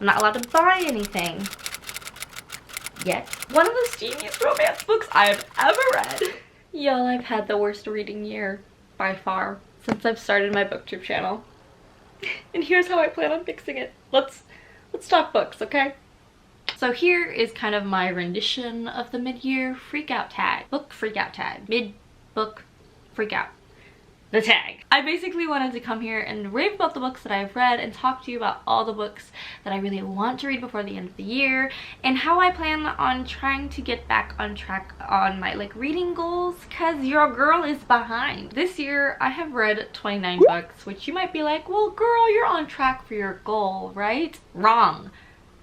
I'm not allowed to buy anything yet. One of the steamiest romance books I've ever read. Y'all, I've had the worst reading year by far since I've started my booktube channel. And here's how I plan on fixing it. Let's talk books, okay? So here is kind of my rendition of the mid-year freakout tag. Book freakout tag. Mid-book freakout. The tag. I basically wanted to come here and rave about the books that I've read and talk to you about all the books that I really want to read before the end of the year and how I plan on trying to get back on track on my reading goals, because your girl is behind. This year I have read 29 books, which you might be like, well girl, you're on track for your goal, right? Wrong.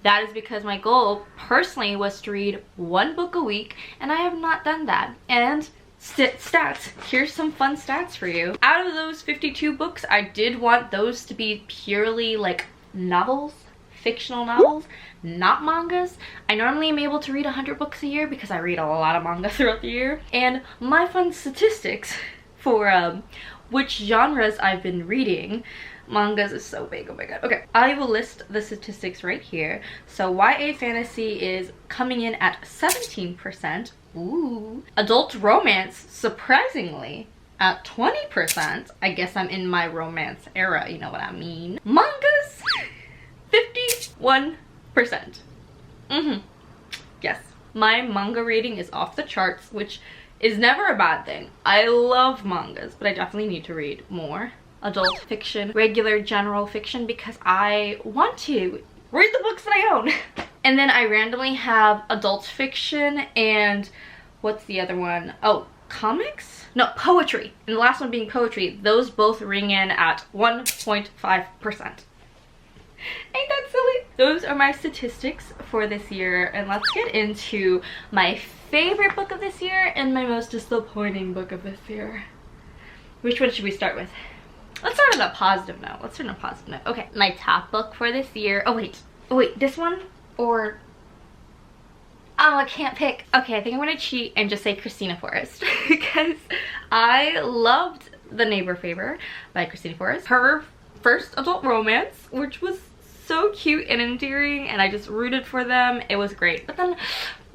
That is because my goal personally was to read 1 book a week, and I have not done that. And stats, here's some fun stats for you. Out of those 52 books, I did want those to be purely novels, fictional novels, not mangas. I normally am able to read 100 books a year because I read a lot of manga throughout the year. And my fun statistics for which genres I've been reading. Mangas is so big, oh my god. Okay, I will list the statistics right here. So YA fantasy is coming in at 17%. Ooh. Adult romance, surprisingly, at 20%. I guess I'm in my romance era, you know what I mean. Mangas, 51%. Yes, my manga reading is off the charts, which is never a bad thing. I love mangas, but I definitely need to read more adult fiction, regular general fiction, because I want to read the books that I own. And then I randomly have adult fiction and what's the other one? Oh, comics? No, poetry. And the last one being poetry. Those both ring in at 1.5%. Ain't that silly? Those are my statistics for this year, and let's get into my favorite book of this year and my most disappointing book of this year. Which one should we start with? Let's start on a positive note. Okay, my top book for this year. Oh wait, this one or oh, I can't pick. Okay, I think I'm gonna cheat and just say Kristina Forrest because I loved The Neighbor Favor by Kristina Forrest. Her first adult romance, which was so cute and endearing, and I just rooted for them. It was great. But then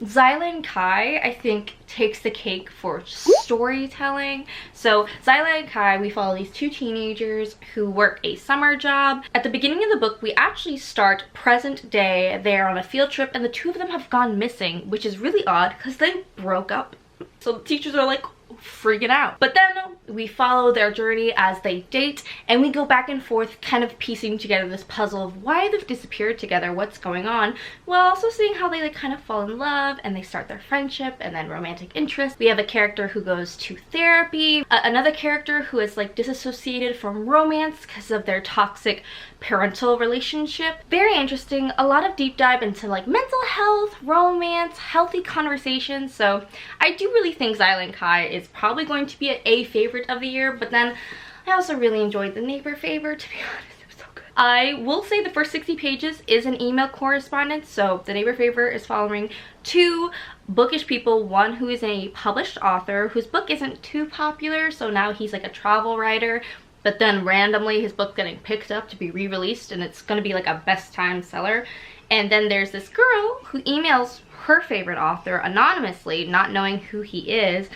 Xylan Kai, I think, takes the cake for storytelling. So Xylan and Kai, we follow these 2 teenagers who work a summer job. At the beginning of the book, we actually start present day. They're on a field trip and the 2 of them have gone missing, which is really odd because they broke up. So the teachers are like freaking out. But then we follow their journey as they date, and we go back and forth kind of piecing together this puzzle of why they've disappeared together, what's going on, while also seeing how they kind of fall in love and they start their friendship and then romantic interest. We have a character who goes to therapy, another character who is disassociated from romance because of their toxic parental relationship. Very interesting. A lot of deep dive into mental health, romance, healthy conversations. So I do really think Xylan Kai is probably going to be a favorite of the year, but then I also really enjoyed The Neighbor Favor, to be honest. It was so good. I will say the first 60 pages is an email correspondence. So The Neighbor Favor is following 2 bookish people, one who is a published author whose book isn't too popular, so now he's a travel writer, but then randomly his book's getting picked up to be re-released and it's going to be a best time seller. And then there's this girl who emails her favorite author anonymously, not knowing who he is,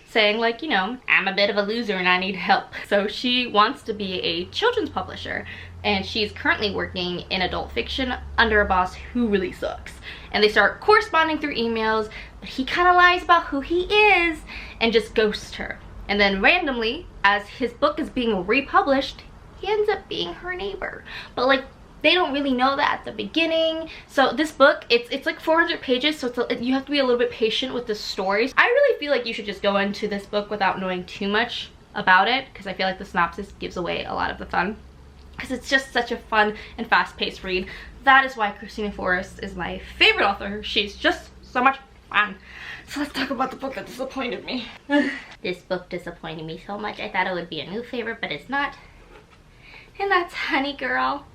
saying I'm a bit of a loser and I need help. So she wants to be a children's publisher, and she's currently working in adult fiction under a boss who really sucks. And they start corresponding through emails, but he kind of lies about who he is and just ghosts her. And then randomly, as his book is being republished, he ends up being her neighbor. But they don't really know that at the beginning. So this book, it's 400 pages, so you have to be a little bit patient with the stories. I really feel you should just go into this book without knowing too much about it, because I feel the synopsis gives away a lot of the fun, because it's just such a fun and fast-paced read. That is why Kristina Forrest is my favorite author. She's just so much fun. So let's talk about the book that disappointed me. This book disappointed me so much. I thought it would be a new favorite, but it's not. And that's Honey Girl.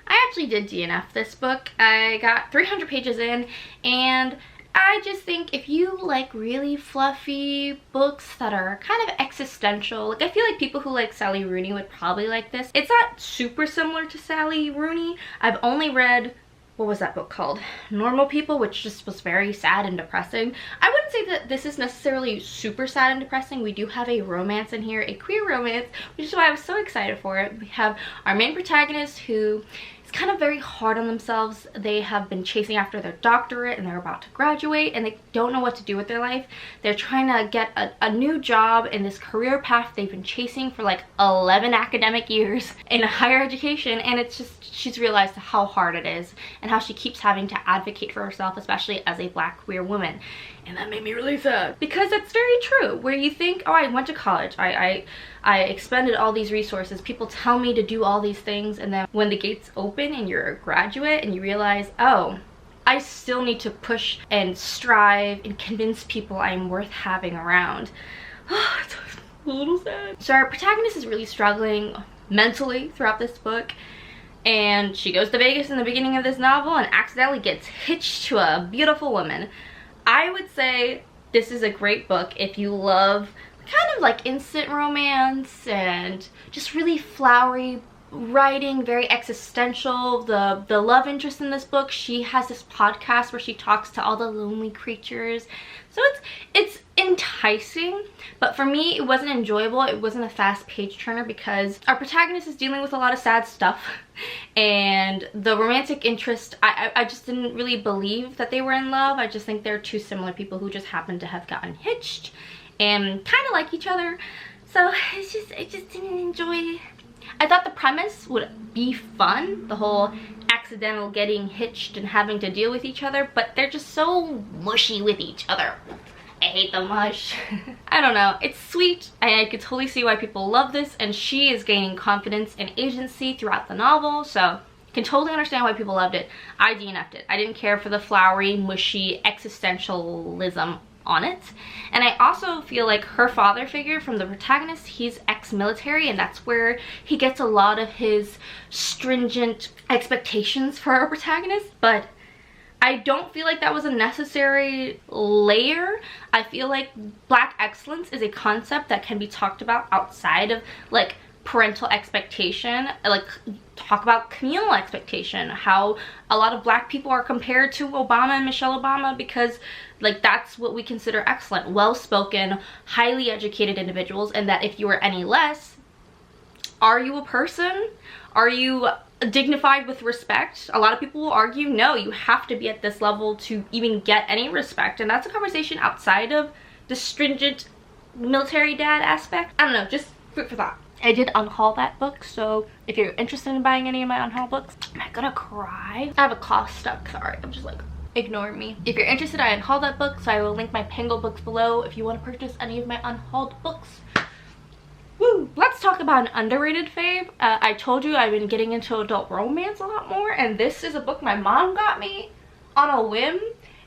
I actually did DNF this book. I got 300 pages in, and I just think if you like really fluffy books that are kind of existential, I feel people who like Sally Rooney would probably like this. It's not super similar to Sally Rooney. I've only read what was that book called? Normal People, which just was very sad and depressing. I wouldn't say that this is necessarily super sad and depressing. We do have a romance in here, a queer romance, which is why I was so excited for it. We have our main protagonist who is kind of very hard on themselves. They have been chasing after their doctorate and they're about to graduate and they don't know what to do with their life. They're trying to get a new job in this career path they've been chasing for like 11 academic years in higher education, and it's just, she's realized how hard it is and how she keeps having to advocate for herself, especially as a Black queer woman. And that made me really sad because that's very true, where you think, oh, I went to college, I expended all these resources, people tell me to do all these things, and then when the gates open and you're a graduate and you realize, oh, I still need to push and strive and convince people I'm worth having around. It's a little sad. So our protagonist is really struggling mentally throughout this book, and she goes to Vegas in the beginning of this novel and accidentally gets hitched to a beautiful woman. I would say this is a great book if you love kind of like instant romance and just really flowery writing, very existential. The love interest in this book, she has this podcast where she talks to all the lonely creatures. So it's enticing, but for me it wasn't enjoyable. It wasn't a fast page turner because our protagonist is dealing with a lot of sad stuff, and the romantic interest, I just didn't really believe that they were in love. I just think they're two similar people who just happen to have gotten hitched and kind of like each other. So I just didn't enjoy. I thought the premise would be fun, the whole accidental getting hitched and having to deal with each other, but they're just so mushy with each other. I hate the mush. I don't know, it's sweet. I could totally see why people love this, and she is gaining confidence and agency throughout the novel, so can totally understand why people loved it. I DNF'd it. I didn't care for the flowery, mushy existentialism on it. And I also feel like her father figure from the protagonist, he's ex-military, and that's where he gets a lot of his stringent expectations for our protagonist, but I don't feel like that was a necessary layer. I feel like Black excellence is a concept that can be talked about outside of like parental expectation. Like, talk about communal expectation, how a lot of Black people are compared to Obama and Michelle Obama because like that's what we consider excellent, well-spoken, highly educated individuals, and that if you are any less, are you a person? Are you dignified with respect? A lot of people will argue, no, you have to be at this level to even get any respect, and that's a conversation outside of the stringent military dad aspect. I don't know, just food for thought. I did unhaul that book, so if you're interested in buying any of my unhaul books, am I gonna cry? I have a cough stuck, sorry, I'm just like, ignore me. If you're interested, I unhauled that book, so I will link my Pango books below if you want to purchase any of my unhauled books. Woo! Let's talk about an underrated fave. I told you I've been getting into adult romance a lot more, and this is a book my mom got me on a whim,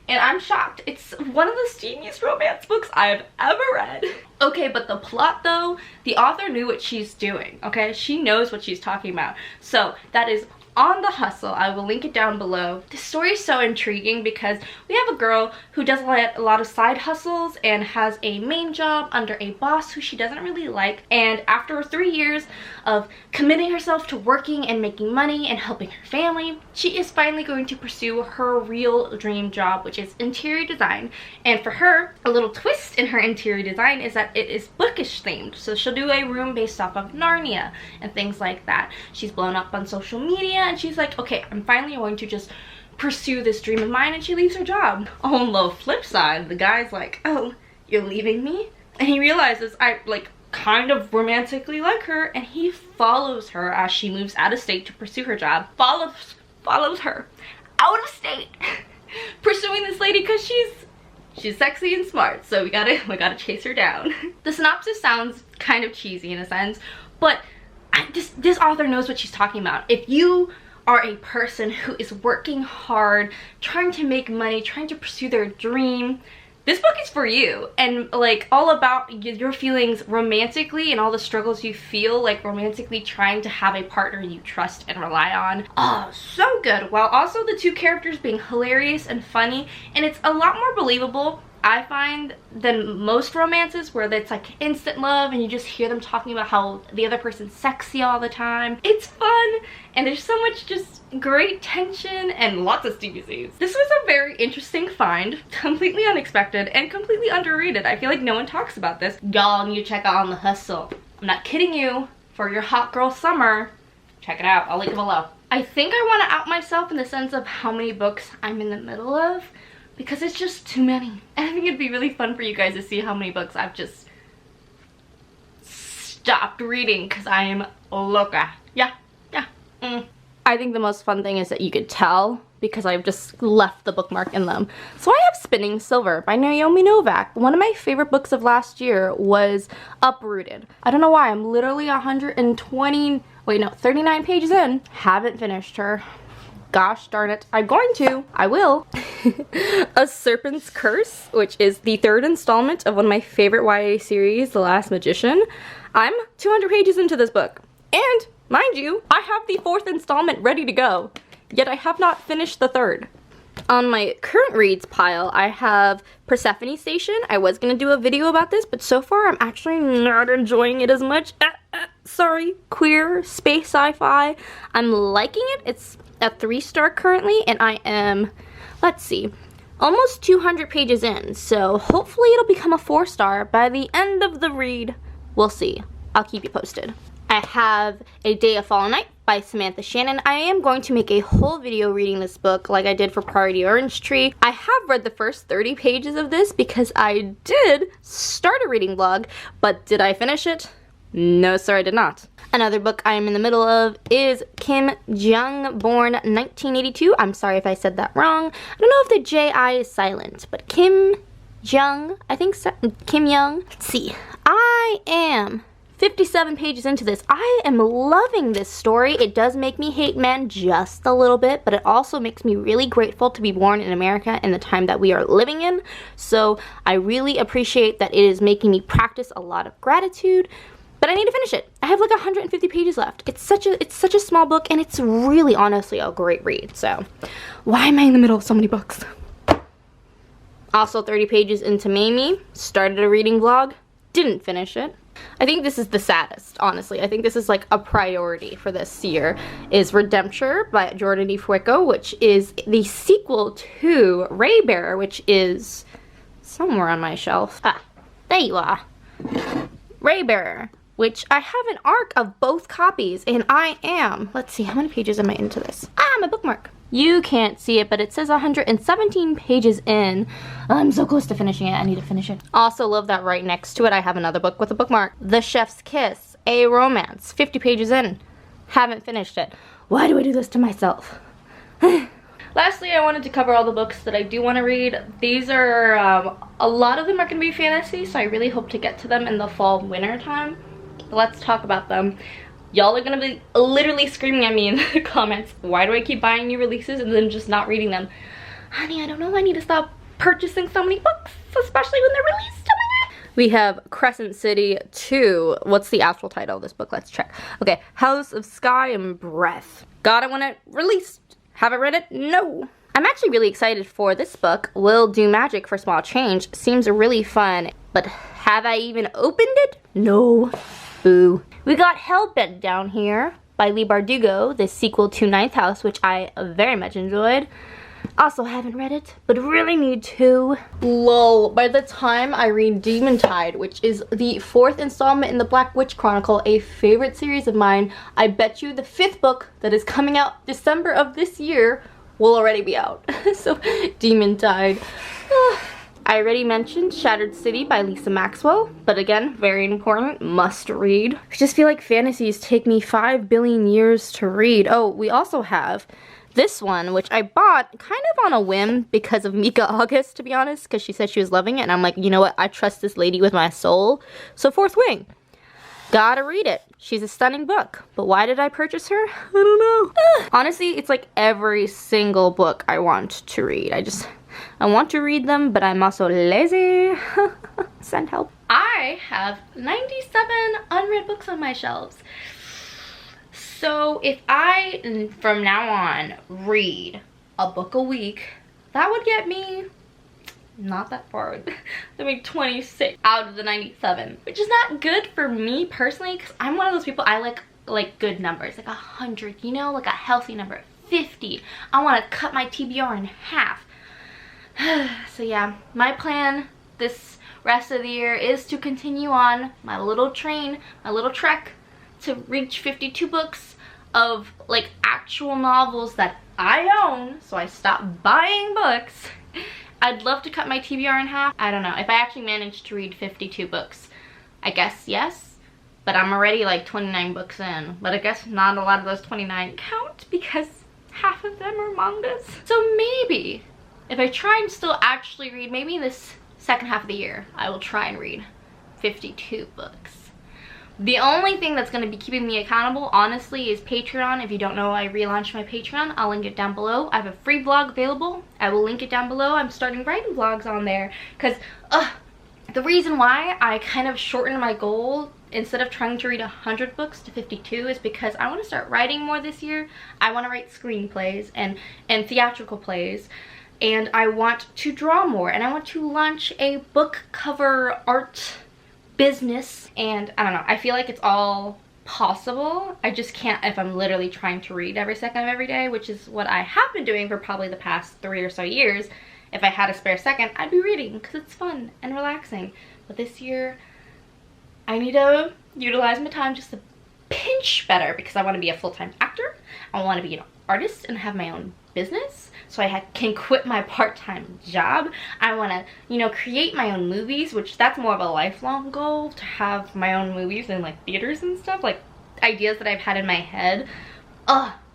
and I'm shocked. It's one of the steamiest romance books I've ever read. Okay, but the plot though, the author knew what she's doing, okay? She knows what she's talking about. So that is On the Hustle. I will link it down below. This story is so intriguing because we have a girl who does a lot of side hustles and has a main job under a boss who she doesn't really like, and after 3 years of committing herself to working and making money and helping her family, she is finally going to pursue her real dream job, which is interior design. And for her, a little twist in her interior design is that it is bookish themed, so she'll do a room based off of Narnia and things like that. She's blown up on social media, and she's like, okay, I'm finally going to just pursue this dream of mine, and she leaves her job. On the flip side, the guy's like, oh, you're leaving me? And he realizes I like kind of romantically like her, and he follows her as she moves out of state to pursue her job. Follows her out of state pursuing this lady because she's sexy and smart, so we gotta chase her down. The synopsis sounds kind of cheesy in a sense, but this author knows what she's talking about. If you are a person who is working hard, trying to make money, trying to pursue their dream, this book is for you. And like all about your feelings romantically and all the struggles you feel like romantically trying to have a partner you trust and rely on. Oh, so good. While also the two characters being hilarious and funny, and it's a lot more believable I find than most romances where it's like instant love and you just hear them talking about how the other person's sexy all the time. It's fun and there's so much just great tension and lots of TBCs. This was a very interesting find, completely unexpected and completely underrated. I feel like no one talks about this. Y'all need to check out On the Hustle. I'm not kidding you. For your hot girl summer, check it out. I'll link it below. I think I want to out myself in the sense of how many books I'm in the middle of, because it's just too many. And I think it'd be really fun for you guys to see how many books I've just stopped reading because I am loca. Yeah. I think the most fun thing is that you could tell because I've just left the bookmark in them. So I have Spinning Silver by Naomi Novak. One of my favorite books of last year was Uprooted. I don't know why, I'm literally 39 pages in. Haven't finished her. Gosh darn it. I'm going to. I will. A Serpent's Curse, which is the third installment of one of my favorite YA series, The Last Magician. I'm 200 pages into this book. And, mind you, I have the fourth installment ready to go. Yet I have not finished the third. On my current reads pile, I have Persephone Station. I was going to do a video about this, but so far I'm actually not enjoying it as much. Sorry. Queer, space sci-fi. I'm liking it. It's a 3-star currently, and I am, let's see, almost 200 pages in. So hopefully it'll become a 4-star by the end of the read. We'll see. I'll keep you posted. I have A Day of Fallen Night by Samantha Shannon. I am going to make a whole video reading this book like I did for Priority Orange Tree. I have read the first 30 pages of this because I did start a reading vlog, but did I finish it? No, sir, I did not. Another book I am in the middle of is Kim Jung, born 1982. I'm sorry if I said that wrong. I don't know if the J-I is silent, but Kim Jung, I think so, Kim Young. Let's see. I am 57 pages into this. I am loving this story. It does make me hate men just a little bit, but it also makes me really grateful to be born in America in the time that we are living in. So I really appreciate that it is making me practice a lot of gratitude, but I need to finish it. I have like 150 pages left. It's such a small book, and it's really honestly a great read. So why am I in the middle of so many books? Also 30 pages into Mamie, started a reading vlog, didn't finish it. I think this is the saddest, honestly. I think this is like a priority for this year, is Redempture by Jordan E. Fueco, which is the sequel to Raybearer, which is somewhere on my shelf. Ah, there you are. Raybearer, which I have an arc of both copies, and I am, let's see, how many pages am I into this? Ah, my bookmark. You can't see it, but it says 117 pages in. I'm so close to finishing it. I need to finish it. Also love that right next to it I have another book with a bookmark. The Chef's Kiss, a romance. 50 pages in. Haven't finished it. Why do I do this to myself? Lastly, I wanted to cover all the books that I do want to read. These are, a lot of them are going to be fantasy, so I really hope to get to them in the fall winter time. Let's talk about them. Y'all are gonna be literally screaming at me in the comments, why do I keep buying new releases and then just not reading them? Honey, I don't know, I need to stop purchasing so many books, especially when they're released. Oh my God. We have Crescent City 2. What's the actual title of this book? Let's check. Okay, House of Sky and Breath. God, I want it released. Haven't read it? No. I'm actually really excited for this book. Will Do Magic for Small Change. Seems really fun, but have I even opened it? No. Boo. We got Hellbent down here by Leigh Bardugo, the sequel to Ninth House, which I very much enjoyed. Also haven't read it, but really need to. Lol, by the time I read Demon Tide, which is the 4th installment in the Black Witch Chronicle, a favorite series of mine, I bet you the 5th book that is coming out December of this year will already be out. So, Demon Tide. I already mentioned Shattered City by Lisa Maxwell, but again, very important, must read. I just feel like fantasies take me 5 billion years to read. Oh, we also have this one, which I bought kind of on a whim because of Mika August, to be honest, because she said she was loving it, and I'm like, you know what, I trust this lady with my soul. So Fourth Wing. Gotta read it. She's a stunning book. But why did I purchase her? I don't know. Honestly, it's like every single book I want to read. I want to read them, but I'm also lazy. Send help. I have 97 unread books on my shelves. So if I, from now on, read a book a week, that would get me not that far. I mean 26 out of the 97, which is not good for me personally, because I'm one of those people, I like good numbers, like 100, you know, like a healthy number. 50, I want to cut my TBR in half. So yeah, my plan this rest of the year is to continue on my little train, my little trek to reach 52 books of like actual novels that I own, so I stop buying books. I'd love to cut my TBR in half. I don't know, if I actually manage to read 52 books, I guess yes, but I'm already like 29 books in, but I guess not a lot of those 29 count because half of them are mangas. So maybe if I try and still actually read, maybe this second half of the year, I will try and read 52 books. The only thing that's going to be keeping me accountable, honestly, is Patreon. If you don't know, I relaunched my Patreon. I'll link it down below. I have a free vlog available. I will link it down below. I'm starting writing vlogs on there because the reason why I kind of shortened my goal instead of trying to read 100 books to 52 is because I want to start writing more this year. I want to write screenplays and theatrical plays, and I want to draw more, and I want to launch a book cover art business, and I don't know, I feel like it's all possible. I just can't if I'm literally trying to read every second of every day, which is what I have been doing for probably the past 3 or so years. If I had a spare second, I'd be reading because it's fun and relaxing. But this year, I need to utilize my time just a pinch better because I want to be a full-time actor. I want to be an artist and have my own business so I can quit my part-time job. I want to, you know, create my own movies, which that's more of a lifelong goal, to have my own movies in like theaters and stuff, like ideas that I've had in my head.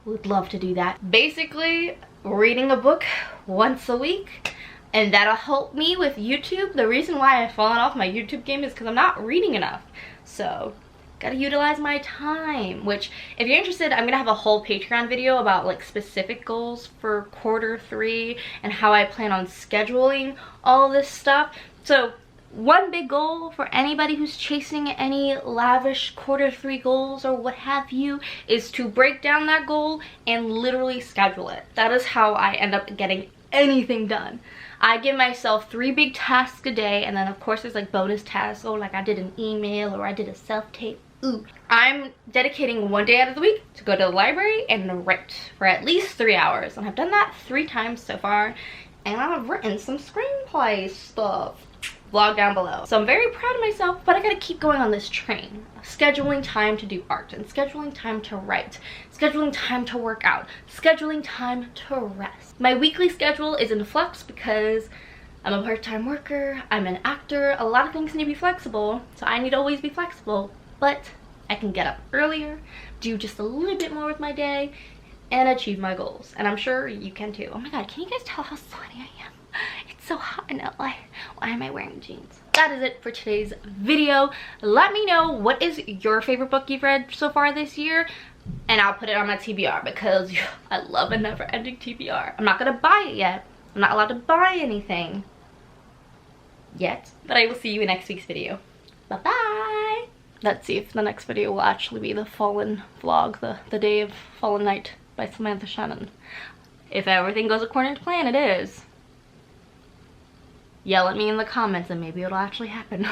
Would love to do that. Basically, reading a book once a week, and that'll help me with YouTube. The reason why I've fallen off my YouTube game is because I'm not reading enough. So gotta utilize my time, which if you're interested, I'm gonna have a whole Patreon video about like specific goals for Q3 and how I plan on scheduling all this stuff. So one big goal for anybody who's chasing any lavish Q3 goals or what have you is to break down that goal and literally schedule it. That is how I end up getting anything done. I give myself 3 big tasks a day, and then of course there's like bonus tasks, like I did an email or I did a self-tape. I'm dedicating 1 day out of the week to go to the library and write for at least 3 hours, and I've done that 3 times so far, and I've written some screenplay stuff. Vlog down below. So I'm very proud of myself, but I gotta keep going on this train. Scheduling time to do art, and scheduling time to write, scheduling time to work out, scheduling time to rest. My weekly schedule is in flux because I'm a part-time worker, I'm an actor, a lot of things need to be flexible, so I need to always be flexible, but I can get up earlier, do just a little bit more with my day, and achieve my goals. And I'm sure you can too. Oh my god, can you guys tell how sweaty I am? It's so hot in LA. Why am I wearing jeans? That is it for today's video. Let me know what is your favorite book you've read so far this year, and I'll put it on my TBR because I love a never-ending TBR. I'm not gonna buy it yet. I'm not allowed to buy anything yet, but I will see you in next week's video. Bye-bye. Let's see if the next video will actually be the Fallen vlog, the Day of Fallen Night by Samantha Shannon. If everything goes according to plan, it is. Yell at me in the comments and maybe it'll actually happen.